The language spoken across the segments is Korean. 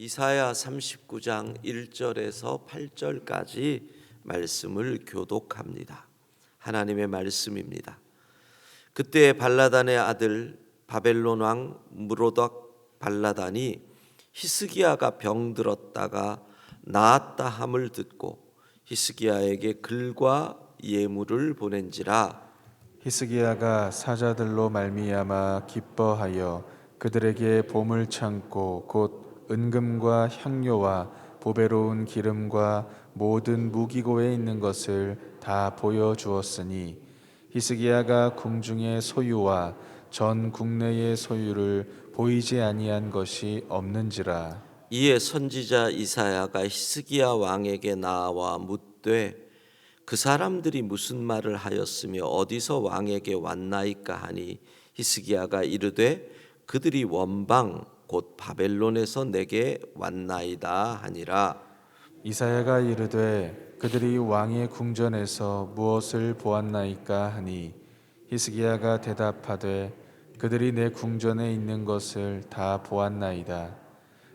이사야 39장 1절에서 8절까지 말씀을 교독합니다. 하나님의 말씀입니다. 그때 발라단의 아들 바벨론 왕 무로닥 발라단이 히스기야가 병들었다가 나았다 함을 듣고 히스기야에게 글과 예물을 보낸지라. 히스기야가 사자들로 말미암아 기뻐하여 그들에게 보물 창고 곧 은금과 향료와 보배로운 기름과 모든 무기고에 있는 것을 다 보여주었으니 히스기야가 궁중의 소유와 전 국내의 소유를 보이지 아니한 것이 없는지라. 이에 선지자 이사야가 히스기야 왕에게 나와 묻되 그 사람들이 무슨 말을 하였으며 어디서 왕에게 왔나이까 하니 히스기야가 이르되 그들이 원방 곧 바벨론에서 내게 왔나이다 하니라. 이사야가 이르되 그들이 왕의 궁전에서 무엇을 보았나이까 하니 히스기야가 대답하되 그들이 내 궁전에 있는 것을 다 보았나이다.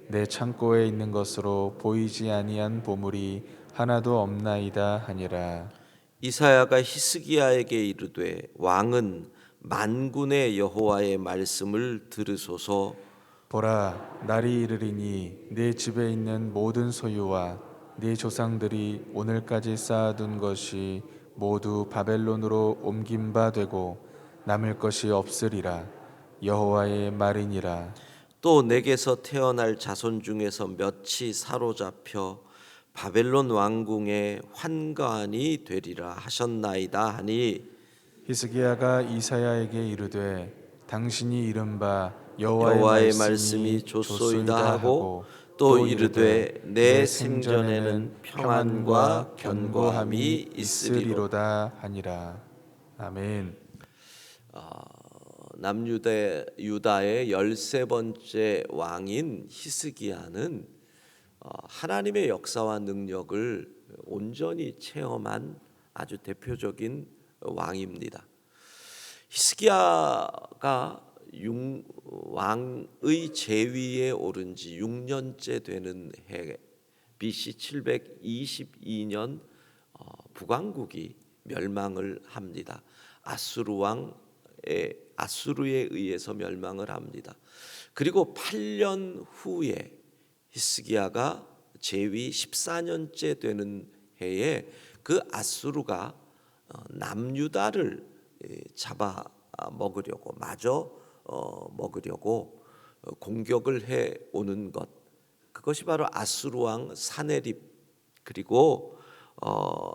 내 창고에 있는 것으로 보이지 아니한 보물이 하나도 없나이다 하니라. 이사야가 히스기야에게 이르되 왕은 만군의 여호와의 말씀을 들으소서. 보라, 날이 이르리니 네 집에 있는 모든 소유와 네 조상들이 오늘까지 쌓아둔 것이 모두 바벨론으로 옮긴 바 되고 남을 것이 없으리라. 여호와의 말이니라. 또 내게서 태어날 자손 중에서 몇이 사로잡혀 바벨론 왕궁의 환관이 되리라 하셨나이다 하니 히스기야가 이사야에게 이르되 당신이 이른바 여호와의 여호와의 말씀이 말씀이 좋소이다 하고 또 이르되 내 생전에는 평안과 견고함이 있으리로다. 하니라. 아멘. 유다의 13번째 왕인 히스기야는 하나님의 역사와 능력을 온전히 체험한 아주 대표적인 왕입니다. 히스기야가 왕의 제위에 오른 지 6년째 되는 해 BC 722년 북왕국이 멸망을 합니다. 아수르에 의해서 멸망을 합니다. 그리고 8년 후에 히스기야가 제위 14년째 되는 해에 그 아수르가 남유다를 잡아 먹으려고 먹으려고 공격을 해 오는 것, 그것이 바로 아수르 왕 사네립 그리고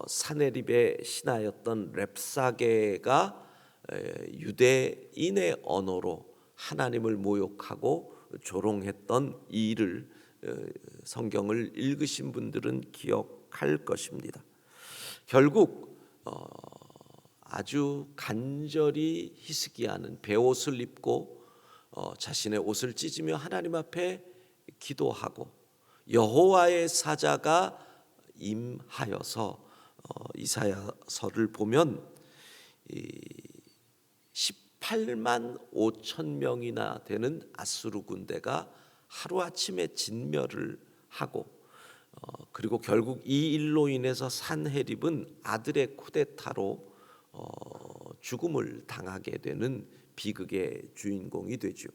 사네립의 신하였던 렙사게가 유대인의 언어로 하나님을 모욕하고 조롱했던 이 일을 성경을 읽으신 분들은 기억할 것입니다. 결국 아주 간절히 히스기야는 베옷을 입고 자신의 옷을 찢으며 하나님 앞에 기도하고 여호와의 사자가 임하여서 이사야서를 보면 18만 5천 명이나 되는 아수르 군대가 하루아침에 진멸을 하고 그리고 결국 이 일로 인해서 산헤립은 아들의 쿠데타로 죽음을 당하게 되는 비극의 주인공이 되죠.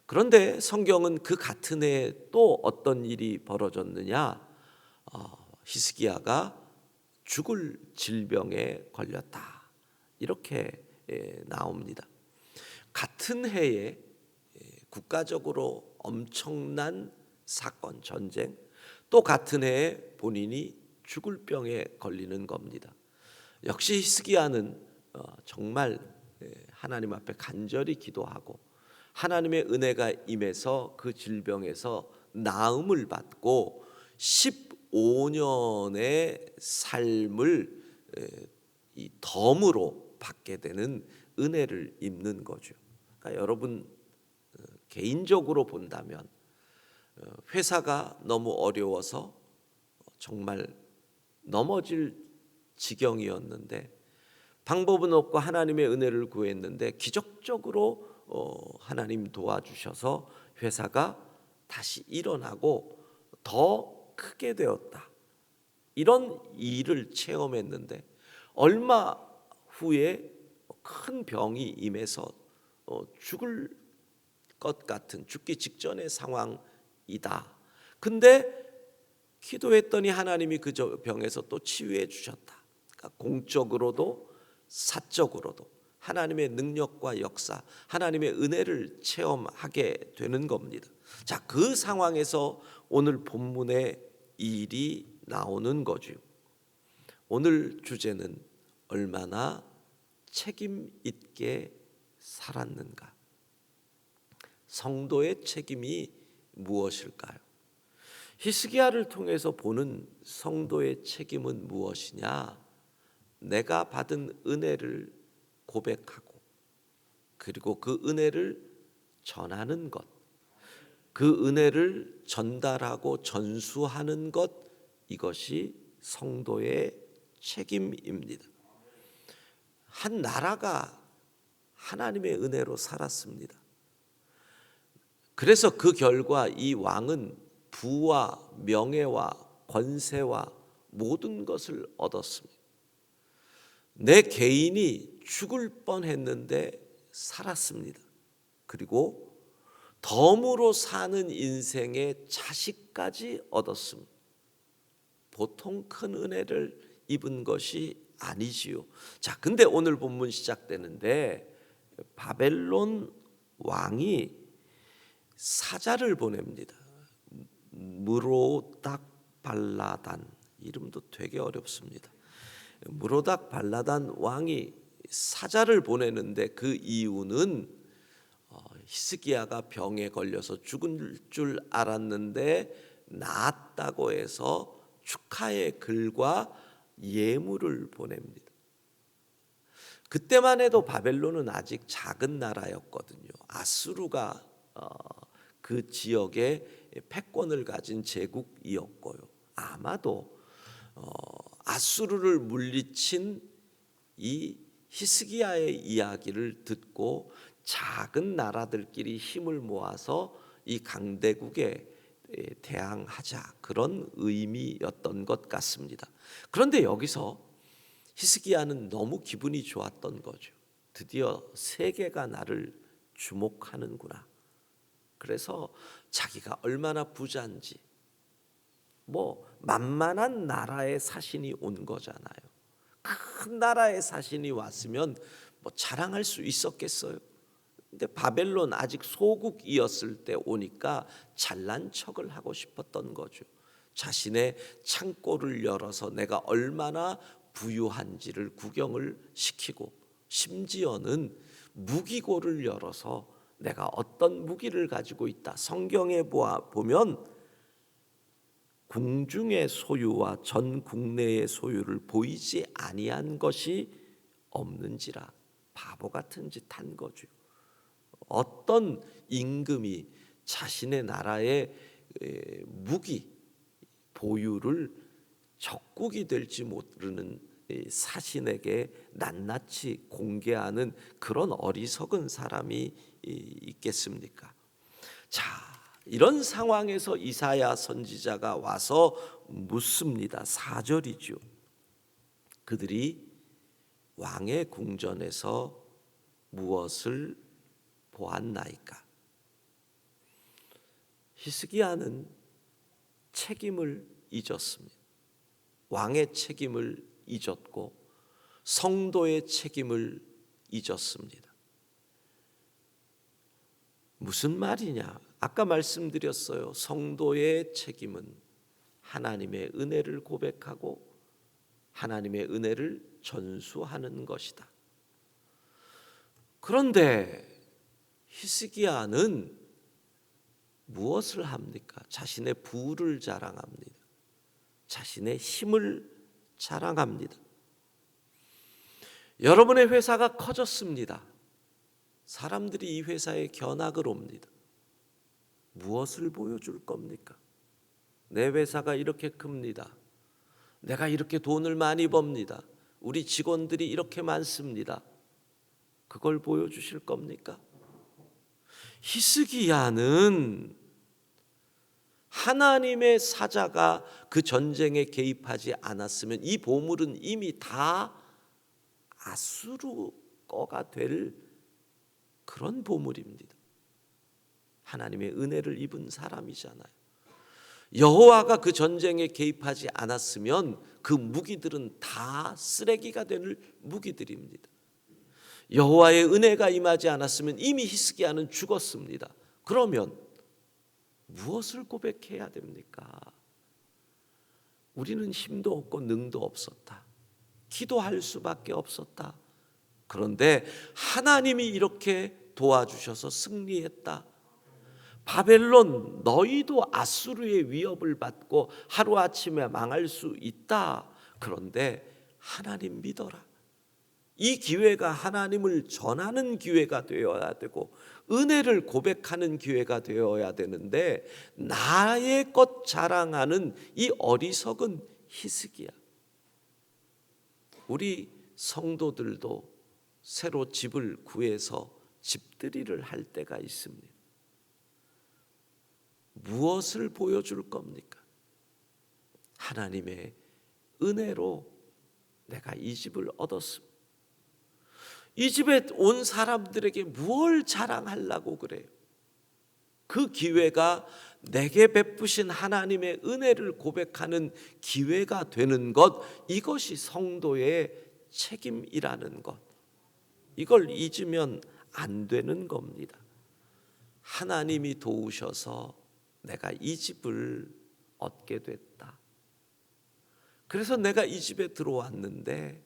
그런데 성경은 그 같은 해에 또 어떤 일이 벌어졌느냐? 히스기야가 죽을 질병에 걸렸다, 이렇게 나옵니다. 같은 해에 국가적으로 엄청난 사건, 전쟁, 또 같은 해에 본인이 죽을 병에 걸리는 겁니다. 역시 히스기야는 정말 하나님 앞에 간절히 기도하고 하나님의 은혜가 임해서 그 질병에서 나음을 받고 15년의 삶을 이 덤으로 받게 되는 은혜를 입는 거죠. 그러니까 여러분 개인적으로 본다면 회사가 너무 어려워서 정말 넘어질 지경이었는데 방법은 없고 하나님의 은혜를 구했는데 기적적으로 하나님 도와주셔서 회사가 다시 일어나고 더 크게 되었다. 이런 일을 체험했는데 얼마 후에 큰 병이 임해서 죽을 것 같은, 죽기 직전의 상황이다. 근데 기도했더니 하나님이 그 병에서 또 치유해 주셨다. 그러니까 공적으로도 사적으로도 하나님의 능력과 역사, 하나님의 은혜를 체험하게 되는 겁니다. 자, 그 상황에서 오늘 본문의 이 일이 나오는 거죠. 오늘 주제는 얼마나 책임 있게 살았는가? 성도의 책임이 무엇일까요? 히스기야를 통해서 보는 성도의 책임은 무엇이냐? 내가 받은 은혜를 고백하고 그리고 그 은혜를 전하는 것, 그 은혜를 전달하고 전수하는 것, 이것이 성도의 책임입니다. 한 나라가 하나님의 은혜로 살았습니다. 그래서 그 결과 이 왕은 부와 명예와 권세와 모든 것을 얻었습니다. 내 개인이 죽을 뻔했는데 살았습니다. 그리고 덤으로 사는 인생의 자식까지 얻었습니다. 보통 큰 은혜를 입은 것이 아니지요. 자, 근데 오늘 본문 시작되는데 바벨론 왕이 사자를 보냅니다. 무로닥 발라단, 이름도 되게 어렵습니다. 무로닥 발라단 왕이 사자를 보내는데 그 이유는 히스기야가 병에 걸려서 죽을 줄 알았는데 나았다고 해서 축하의 글과 예물을 보냅니다. 그때만 해도 바벨론은 아직 작은 나라였거든요. 아수르가 그 지역에 패권을 가진 제국이었고요. 아마도 아수르를 물리친 이 히스기야의 이야기를 듣고 작은 나라들끼리 힘을 모아서 이 강대국에 대항하자, 그런 의미였던 것 같습니다. 그런데 여기서 히스기야는 너무 기분이 좋았던 거죠. 드디어 세계가 나를 주목하는구나. 그래서 자기가 얼마나 부자인지, 만만한 나라의 사신이 온 거잖아요. 큰 나라의 사신이 왔으면 자랑할 수 있었겠어요. 근데 바벨론 아직 소국이었을 때 오니까 잘난 척을 하고 싶었던 거죠. 자신의 창고를 열어서 내가 얼마나 부유한지를 구경을 시키고, 심지어는 무기고를 열어서 내가 어떤 무기를 가지고 있다. 성경에 보면 궁중의 소유와 전 국내의 소유를 보이지 아니한 것이 없는지라, 바보 같은 짓 한 거죠. 어떤 임금이 자신의 나라의 무기 보유를 적국이 될지 모르는 사신에게 낱낱이 공개하는 그런 어리석은 사람이 있겠습니까? 자, 이런 상황에서 이사야 선지자가 와서 묻습니다. 4절이죠. 그들이 왕의 궁전에서 무엇을 보았나이까? 히스기야는 책임을 잊었습니다. 왕의 책임을 잊었고 성도의 책임을 잊었습니다. 무슨 말이냐? 아까 말씀드렸어요. 성도의 책임은 하나님의 은혜를 고백하고 하나님의 은혜를 전수하는 것이다. 그런데 히스기야는 무엇을 합니까? 자신의 부를 자랑합니다. 자신의 힘을 자랑합니다. 여러분의 회사가 커졌습니다. 사람들이 이 회사에 견학을 옵니다. 무엇을 보여줄 겁니까? 내 회사가 이렇게 큽니다. 내가 이렇게 돈을 많이 법니다. 우리 직원들이 이렇게 많습니다. 그걸 보여주실 겁니까? 히스기야는 하나님의 사자가 그 전쟁에 개입하지 않았으면 이 보물은 이미 다 아수르 거가 될 그런 보물입니다. 하나님의 은혜를 입은 사람이잖아요. 여호와가 그 전쟁에 개입하지 않았으면 그 무기들은 다 쓰레기가 될 무기들입니다. 여호와의 은혜가 임하지 않았으면 이미 히스기야는 죽었습니다. 그러면 무엇을 고백해야 됩니까? 우리는 힘도 없고 능도 없었다. 기도할 수밖에 없었다. 그런데 하나님이 이렇게 도와주셔서 승리했다. 바벨론, 너희도 아수르의 위협을 받고 하루아침에 망할 수 있다. 그런데 하나님 믿어라. 이 기회가 하나님을 전하는 기회가 되어야 되고 은혜를 고백하는 기회가 되어야 되는데 나의 것 자랑하는 이 어리석은 히스기야. 우리 성도들도 새로 집을 구해서 집들이를 할 때가 있습니다. 무엇을 보여줄 겁니까? 하나님의 은혜로 내가 이 집을 얻었습니다. 이 집에 온 사람들에게 무엇을 자랑하려고 그래요? 그 기회가 내게 베푸신 하나님의 은혜를 고백하는 기회가 되는 것, 이것이 성도의 책임이라는 것. 이걸 잊으면 안 되는 겁니다. 하나님이 도우셔서 내가 이 집을 얻게 됐다. 그래서 내가 이 집에 들어왔는데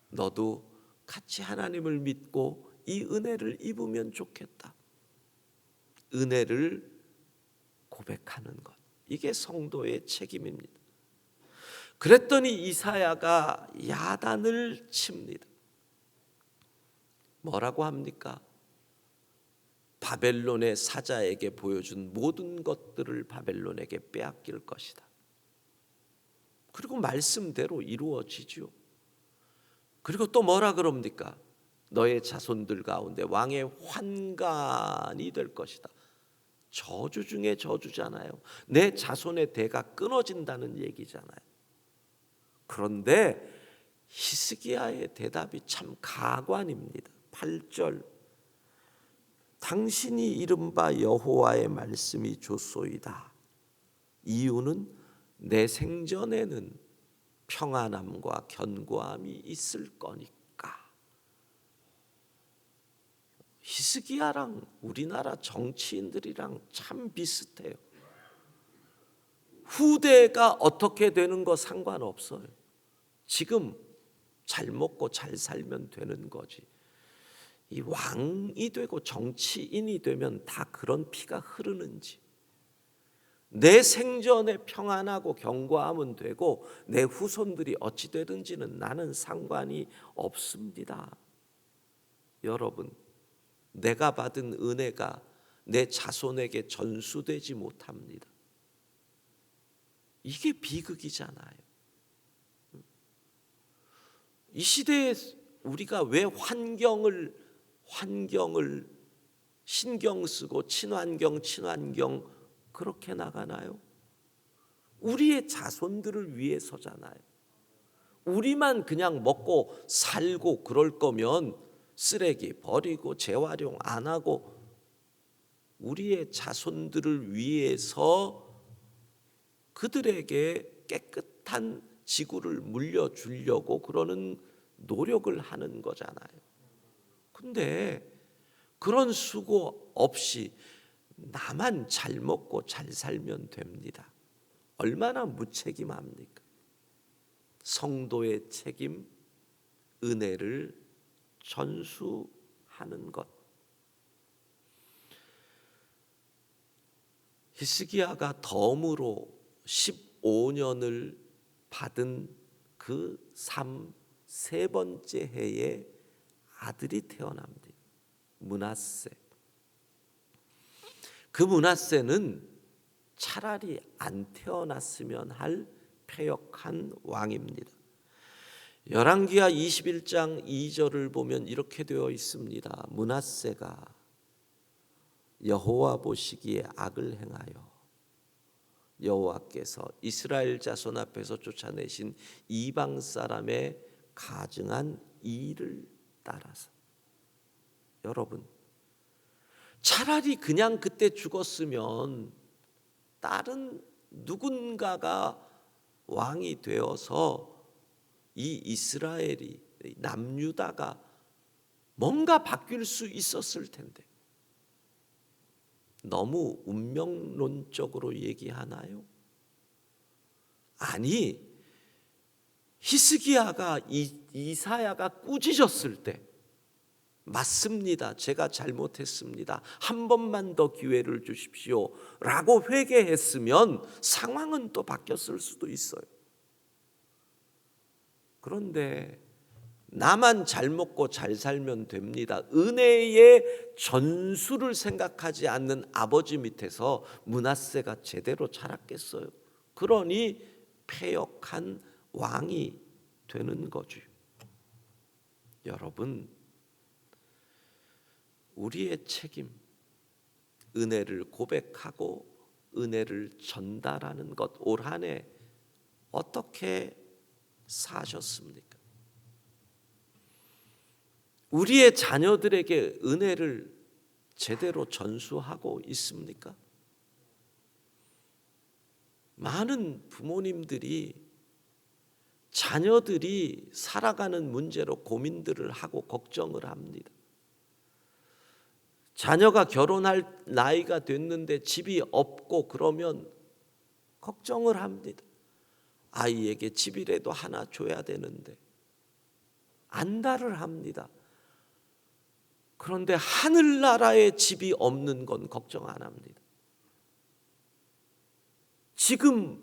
너도 같이 하나님을 믿고 이 은혜를 입으면 좋겠다. 은혜를 고백하는 것, 이게 성도의 책임입니다. 그랬더니 이사야가 야단을 칩니다. 뭐라고 합니까? 바벨론의 사자에게 보여준 모든 것들을 바벨론에게 빼앗길 것이다. 그리고 말씀대로 이루어지죠. 그리고 또 뭐라 그럽니까? 너의 자손들 가운데 왕의 환관이 될 것이다. 저주 중에 저주잖아요. 내 자손의 대가 끊어진다는 얘기잖아요. 그런데 히스기야의 대답이 참 가관입니다. 8절, 당신이 이른바 여호와의 말씀이 좋소이다. 이유는 내 생전에는 평안함과 견고함이 있을 거니까. 히스기야랑 우리나라 정치인들이랑 참 비슷해요. 후대가 어떻게 되는 거 상관없어요. 지금 잘 먹고 잘 살면 되는 거지. 이 왕이 되고 정치인이 되면 다 그런 피가 흐르는지, 내 생전에 평안하고 견고함은 되고 내 후손들이 어찌 되든지는 나는 상관이 없습니다. 여러분, 내가 받은 은혜가 내 자손에게 전수되지 못합니다. 이게 비극이잖아요. 이 시대에 우리가 왜 환경을 신경 쓰고 친환경 그렇게 나가나요? 우리의 자손들을 위해서잖아요. 우리만 그냥 먹고 살고 그럴 거면 쓰레기 버리고 재활용 안 하고 우리의 자손들을 위해서 그들에게 깨끗한 지구를 물려주려고 그러는 노력을 하는 거잖아요. 근데 그런 수고 없이 나만 잘 먹고 잘 살면 됩니다. 얼마나 무책임합니까? 성도의 책임, 은혜를 전수하는 것. 히스기야가 덤으로 15년을 받은 그 세 번째 해에 아들이 태어납니다. 므낫세. 그 므낫세는 차라리 안 태어났으면 할 패역한 왕입니다. 열왕기하 21장 2절을 보면 이렇게 되어 있습니다. 므낫세가 여호와 보시기에 악을 행하여 여호와께서 이스라엘 자손 앞에서 쫓아내신 이방 사람의 가증한 일을 따라서. 여러분, 차라리 그냥 그때 죽었으면 다른 누군가가 왕이 되어서 이 이스라엘이, 남유다가 뭔가 바뀔 수 있었을 텐데 너무 운명론적으로 얘기하나요? 아니, 히스기야가 이사야가 꾸짖었을 때 맞습니다. 제가 잘못했습니다. 한 번만 더 기회를 주십시오. 라고 회개했으면 상황은 또 바뀌었을 수도 있어요. 그런데 나만 잘 먹고 잘 살면 됩니다. 은혜의 전수를 생각하지 않는 아버지 밑에서 므낫세가 제대로 자랐겠어요. 그러니 패역한 왕이 되는 거죠. 여러분, 우리의 책임, 은혜를 고백하고 은혜를 전달하는 것, 올 한 해 어떻게 사셨습니까? 우리의 자녀들에게 은혜를 제대로 전수하고 있습니까? 많은 부모님들이 자녀들이 살아가는 문제로 고민들을 하고 걱정을 합니다. 자녀가 결혼할 나이가 됐는데 집이 없고 그러면 걱정을 합니다. 아이에게 집이라도 하나 줘야 되는데 안달을 합니다. 그런데 하늘나라에 집이 없는 건 걱정 안 합니다. 지금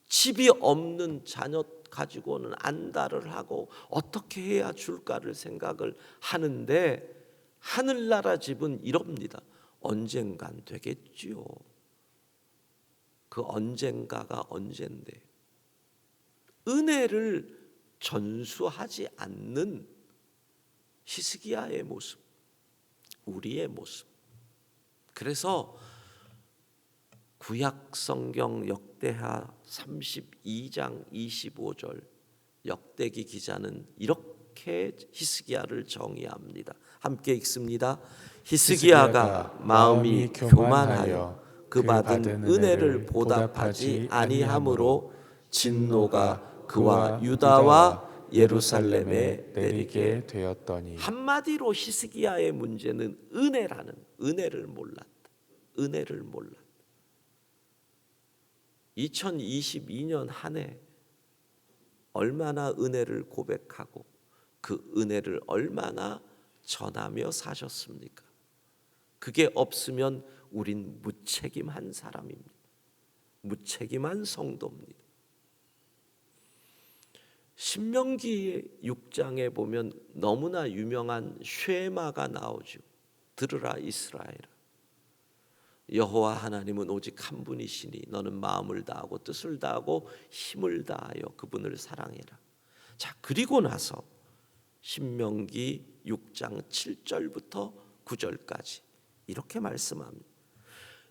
집이 없는 자녀 가지고는 안달을 하고 어떻게 해야 줄까를 생각을 하는데, 하늘나라 집은 이럽니다. 언젠간 되겠지요. 그 언젠가가 언젠데 은혜를 전수하지 않는 히스기야의 모습, 우리의 모습. 그래서 구약 성경 역대하 32장 25절 역대기 기자는 이렇게 히스기야를 정의합니다. 함께 읽습니다. 히스기야가 마음이 교만하여 그 받은 은혜를 보답하지 아니하므로 진노가 그와 유다와 예루살렘에 내리게 되었더니. 한마디로 히스기야의 문제는 은혜를 몰랐다. 은혜를 몰랐다. 2022년 한 해 얼마나 은혜를 고백하고 그 은혜를 얼마나 전하며 사셨습니까? 그게 없으면 우린 무책임한 사람입니다. 무책임한 성도입니다. 신명기 6장에 보면 너무나 유명한 쉐마가 나오죠. 들으라 이스라엘아, 여호와 하나님은 오직 한 분이시니 너는 마음을 다하고 뜻을 다하고 힘을 다하여 그분을 사랑해라. 자, 그리고 나서 신명기 6장 7절부터 9절까지 이렇게 말씀합니다.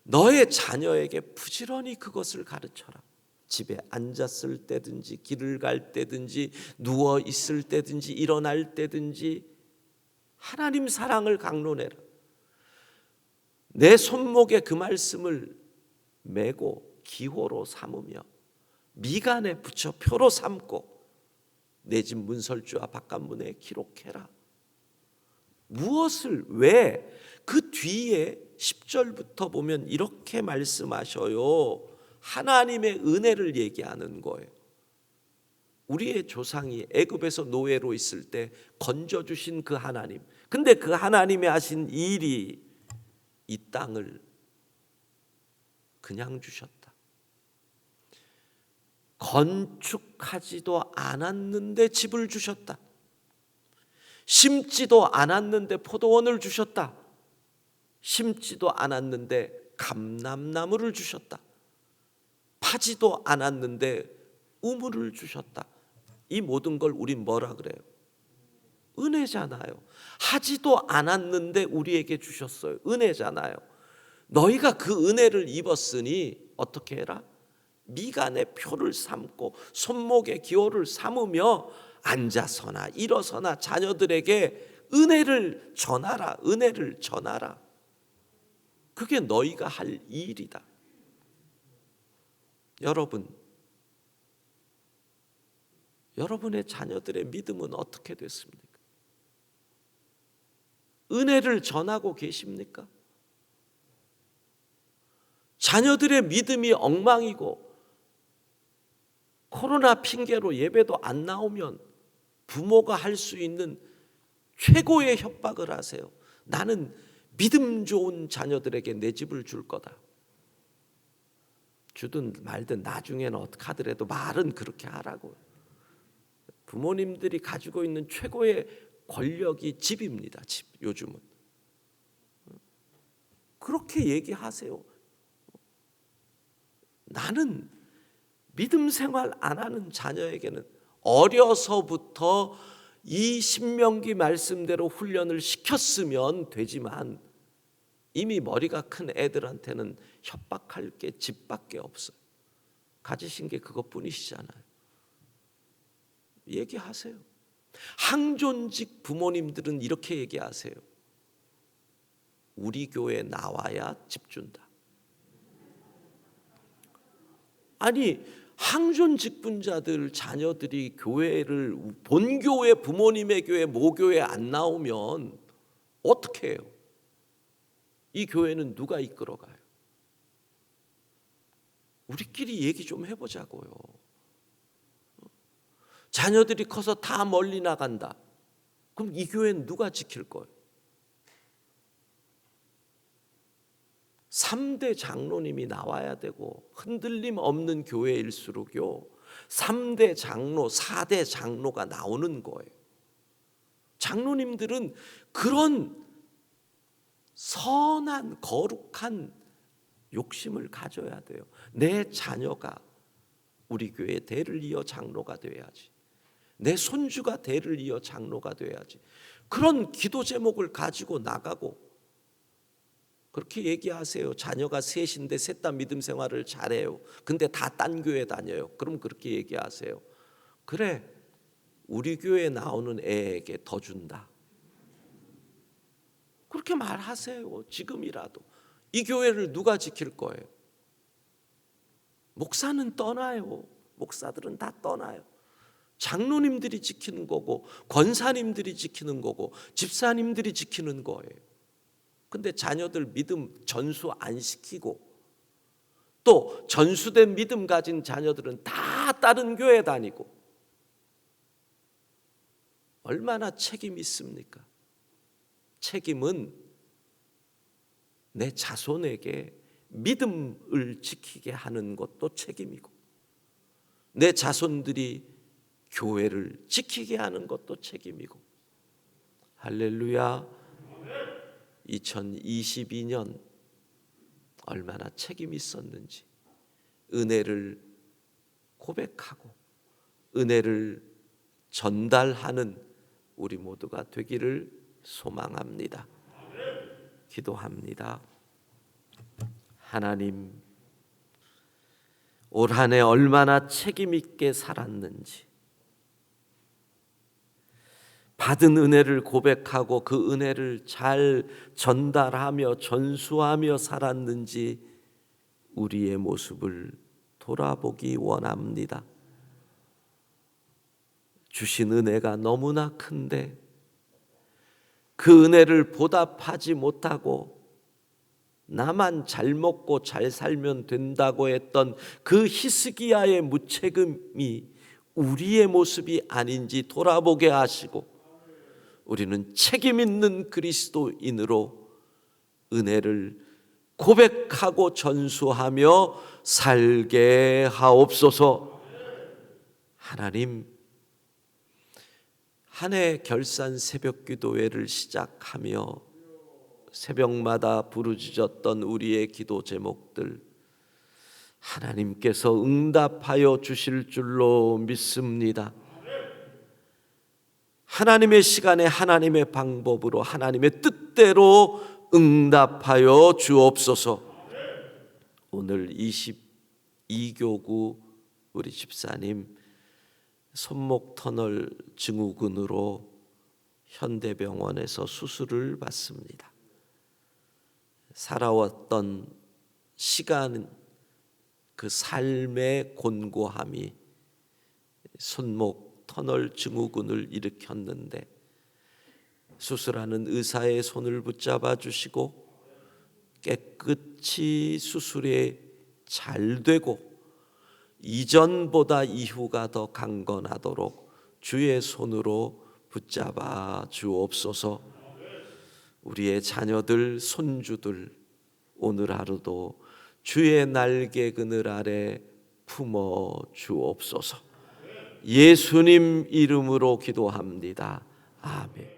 너의 자녀에게 부지런히 그것을 가르쳐라. 집에 앉았을 때든지 길을 갈 때든지 누워 있을 때든지 일어날 때든지 하나님 사랑을 강론해라. 내 손목에 그 말씀을 메고 기호로 삼으며 미간에 붙여 표로 삼고 내 집 문설주와 바깥문에 기록해라. 무엇을, 왜? 그 뒤에 10절부터 보면 이렇게 말씀하셔요. 하나님의 은혜를 얘기하는 거예요. 우리의 조상이 애굽에서 노예로 있을 때 건져주신 그 하나님, 근데 그 하나님이 하신 일이 이 땅을 그냥 주셨다. 건축하지도 않았는데 집을 주셨다. 심지도 않았는데 포도원을 주셨다. 심지도 않았는데 감람나무를 주셨다. 파지도 않았는데 우물을 주셨다. 이 모든 걸 우린 뭐라 그래요? 은혜잖아요. 하지도 않았는데 우리에게 주셨어요. 은혜잖아요. 너희가 그 은혜를 입었으니 어떻게 해라? 미간에 표를 삼고 손목에 기호를 삼으며 앉아서나 일어서나 자녀들에게 은혜를 전하라. 은혜를 전하라. 그게 너희가 할 일이다. 여러분의 자녀들의 믿음은 어떻게 됐습니까? 은혜를 전하고 계십니까? 자녀들의 믿음이 엉망이고 코로나 핑계로 예배도 안 나오면 부모가 할 수 있는 최고의 협박을 하세요. 나는 믿음 좋은 자녀들에게 내 집을 줄 거다. 주든 말든 나중에는 어떻게 하더라도 말은 그렇게 하라고. 부모님들이 가지고 있는 최고의 권력이 집입니다. 집, 요즘은. 그렇게 얘기하세요. 나는 믿음 생활 안 하는 자녀에게는 어려서부터 이 신명기 말씀대로 훈련을 시켰으면 되지만 이미 머리가 큰 애들한테는 협박할 게 집밖에 없어요. 가지신 게 그것뿐이시잖아요. 얘기하세요. 항존직 부모님들은 이렇게 얘기하세요. 우리 교회 나와야 집 준다. 아니, 항존 직분자들 자녀들이 교회를 본교회 부모님의 교회 모교회 안 나오면 어떻게 해요? 이 교회는 누가 이끌어가요? 우리끼리 얘기 좀 해보자고요. 자녀들이 커서 다 멀리 나간다. 그럼 이 교회는 누가 지킬 거예요? 3대 장로님이 나와야 되고 흔들림 없는 교회일수록요 3대 장로, 4대 장로가 나오는 거예요. 장로님들은 그런 선한 거룩한 욕심을 가져야 돼요. 내 자녀가 우리 교회 대를 이어 장로가 돼야지. 내 손주가 대를 이어 장로가 돼야지. 그런 기도 제목을 가지고 나가고 그렇게 얘기하세요. 자녀가 셋인데 셋 다 믿음 생활을 잘해요. 근데 다 딴 교회 다녀요. 그럼 그렇게 얘기하세요. 그래, 우리 교회 나오는 애에게 더 준다. 그렇게 말하세요. 지금이라도. 이 교회를 누가 지킬 거예요? 목사는 떠나요. 목사들은 다 떠나요. 장로님들이 지키는 거고 권사님들이 지키는 거고 집사님들이 지키는 거예요. 근데 자녀들 믿음 전수 안 시키고 또 전수된 믿음 가진 자녀들은 다 다른 교회 다니고 얼마나 책임 있습니까? 책임은 내 자손에게 믿음을 지키게 하는 것도 책임이고 내 자손들이 교회를 지키게 하는 것도 책임이고. 할렐루야. 2022년 얼마나 책임 있었는지 은혜를 고백하고 은혜를 전달하는 우리 모두가 되기를 소망합니다. 기도합니다. 하나님, 올 한 해 얼마나 책임 있게 살았는지 받은 은혜를 고백하고 그 은혜를 잘 전달하며 전수하며 살았는지 우리의 모습을 돌아보기 원합니다. 주신 은혜가 너무나 큰데 그 은혜를 보답하지 못하고 나만 잘 먹고 잘 살면 된다고 했던 그 히스기야의 무책임이 우리의 모습이 아닌지 돌아보게 하시고 우리는 책임 있는 그리스도인으로 은혜를 고백하고 전수하며 살게 하옵소서. 하나님, 한 해 결산 새벽 기도회를 시작하며 새벽마다 부르짖었던 우리의 기도 제목들 하나님께서 응답하여 주실 줄로 믿습니다. 하나님의 시간에 하나님의 방법으로 하나님의 뜻대로 응답하여 주옵소서. 오늘 이교구 우리 집사님 손목 터널 증후군으로 현대병원에서 수술을 받습니다. 살아왔던 시간, 그 삶의 곤고함이 손목 터널 증후군을 일으켰는데 수술하는 의사의 손을 붙잡아 주시고 깨끗이 수술이 잘 되고 이전보다 이후가 더 강건하도록 주의 손으로 붙잡아 주옵소서. 우리의 자녀들, 손주들 오늘 하루도 주의 날개 그늘 아래 품어 주옵소서. 예수님 이름으로 기도합니다. 아멘.